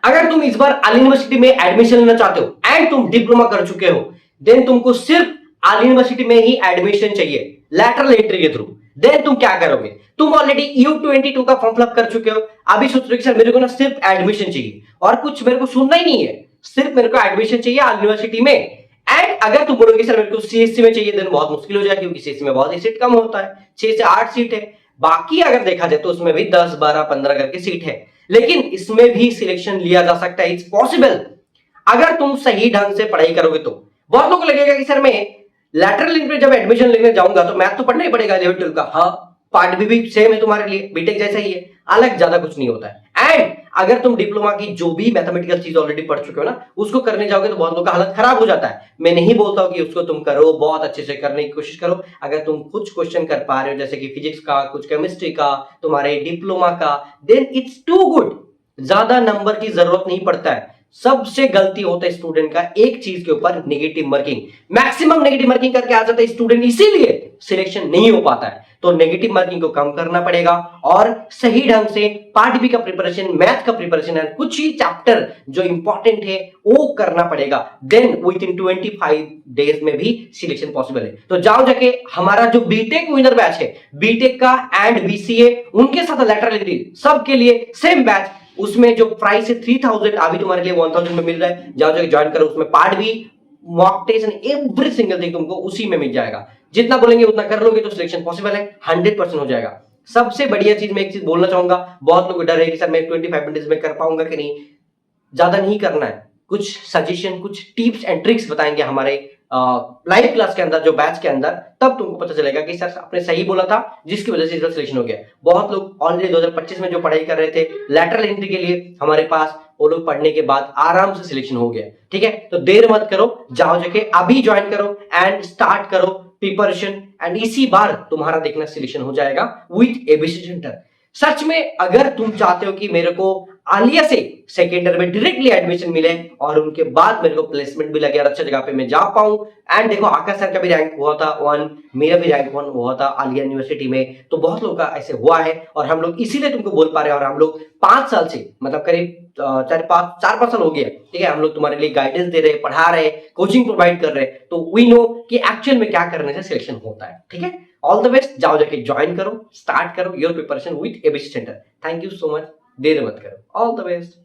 अगर तुम इस बार आल यूनिवर्सिटी में एडमिशन लेना चाहते हो एंड तुम डिप्लोमा कर चुके हो, देन तुमको सिर्फ आल यूनिवर्सिटी में ही एडमिशन चाहिए लैटरल एंट्री के थ्रू। देन तुम क्या करोगे, तुम ऑलरेडी U22 का फॉर्म फिलअप कर चुके हो, अभी सोच रहे हो कि सर मेरे को ना सिर्फ एडमिशन चाहिए और कुछ मेरे को सुनना ही नहीं है, सिर्फ मेरे को एडमिशन चाहिए आल यूनिवर्सिटी में। एंड अगर तुम बोलोगे सर मेरे को सीएससी में चाहिए, देन बहुत मुश्किल हो जाएगा क्योंकि सीएससी में बहुत ही सीट कम होता है, 6 से 8 सीट है। बाकी अगर देखा जाए तो उसमें भी 10 12 15 करके सीट है, लेकिन इसमें भी सिलेक्शन लिया जा सकता है, इट्स पॉसिबल अगर तुम सही ढंग से पढ़ाई करोगे तो। बहुत लोगों को लगेगा कि सर मैं लैटरल एंट्री जब एडमिशन लेने जाऊंगा तो मैथ तो पढ़ना ही पड़ेगा 11 12 का। हाँ, पार्ट भी सेम है तुम्हारे लिए, बीटेक जैसा ही है, अलग ज्यादा कुछ नहीं होता है। एंड अगर तुम डिप्लोमा की जो भी मैथमेटिकल चीज ऑलरेडी पढ़ चुके हो ना, उसको करने जाओगे तो बहुत लोगों का हालत खराब हो जाता है। मैं नहीं बोलता हूं कि उसको तुम करो, बहुत अच्छे से करने की कोशिश करो। अगर तुम कुछ क्वेश्चन कर पा रहे हो जैसे कि फिजिक्स का, कुछ केमिस्ट्री का, तुम्हारे डिप्लोमा का, देन इट्स टू गुड। ज्यादा नंबर की जरूरत नहीं पड़ता है। सबसे गलती होता है स्टूडेंट का एक चीज के ऊपर, negative marking. Maximum negative marking करके आ जाता है स्टूडेंट, इसीलिए सिलेक्शन नहीं हो पाता है। तो नेगेटिव मार्किंग को कम करना पड़ेगा और सही ढंग से पार्ट बी का प्रिपरेशन, मैथ का प्रिपरेशन है, कुछ ही चैप्टर जो इंपॉर्टेंट है वो करना पड़ेगा। देन विद इन 25 डेज में भी सिलेक्शन पॉसिबल है। तो जाओ जाके हमारा जो बीटेक विनर बैच है, बीटेक का एंड बीसीए, उनके साथ लैटरल एंट्री सबके लिए सेम बैच, उसमें जो प्राइस है 3000 अभी तुम्हारे लिए 1000 में मिल रहा है। जाओ जाके ज्वाइन करो, उसमें पार्ट भी, mock test and every single thing तुमको उसी में मिल जाएगा। जितना बोलेंगे उतना कर लोगे तो सिलेक्शन पॉसिबल है, 100% हो जाएगा। सबसे बढ़िया चीज मैं एक चीज बोलना चाहूंगा, बहुत लोग डर है कि सर मैं 25 मिनट्स में कर पाऊंगा कि नहीं। ज्यादा नहीं करना है, कुछ सजेशन, कुछ टिप्स एंड ट्रिक्स बताएंगे हमारे लाइव क्लास के अंदर, जो बैच के अंदर, तब तुमको पता चलेगा कि सर आपने सही बोला था, जिसकी वजह से इसका सिलेक्शन हो गया। बहुत लोग ऑलरेडी 2025 में जो पढ़ाई कर रहे थे लैटरल एंट्री के लिए हमारे पास, वो लोग पढ़ने के बाद आराम से सिलेक्शन हो गया। ठीक है, तो देर मत करो, जाओ जाके अभी ज्वाइन करो एंड स्टार्ट करो प्रिपरेशन, एंड इसी बार तुम्हारा देखना सिलेक्शन हो जाएगा विथ एबीसी सेंटर। सच में अगर तुम चाहते हो कि मेरे को आलिया से सेकेंड ईयर में डायरेक्टली एडमिशन मिले और उनके बाद मेरे को प्लेसमेंट भी लगे और अच्छी जगह पे मैं जा पाऊं, एंड देखो आकाश सर का भी रैंक हुआ था 1, मेरा भी रैंक 1 हुआ था आलिया यूनिवर्सिटी में, तो बहुत लोगों का ऐसे हुआ है और हम लोग इसीलिए तुमको बोल पा रहे हैं। और हम लोग 5 साल से, मतलब करीब 4-5 साल हो गया, ठीक है, हम लोग तुम्हारे लिए गाइडेंस दे रहे हैं, पढ़ा रहे हैं, कोचिंग प्रोवाइड कर रहे हैं, तो वी नो कि एक्चुअल में क्या करने से सिलेक्शन होता है। ठीक है, ऑल द बेस्ट, जाओ जाके ज्वाइन करो, स्टार्ट करो your preparation with ABC centre. Thank you so much, देर मत करो, ऑल द बेस्ट।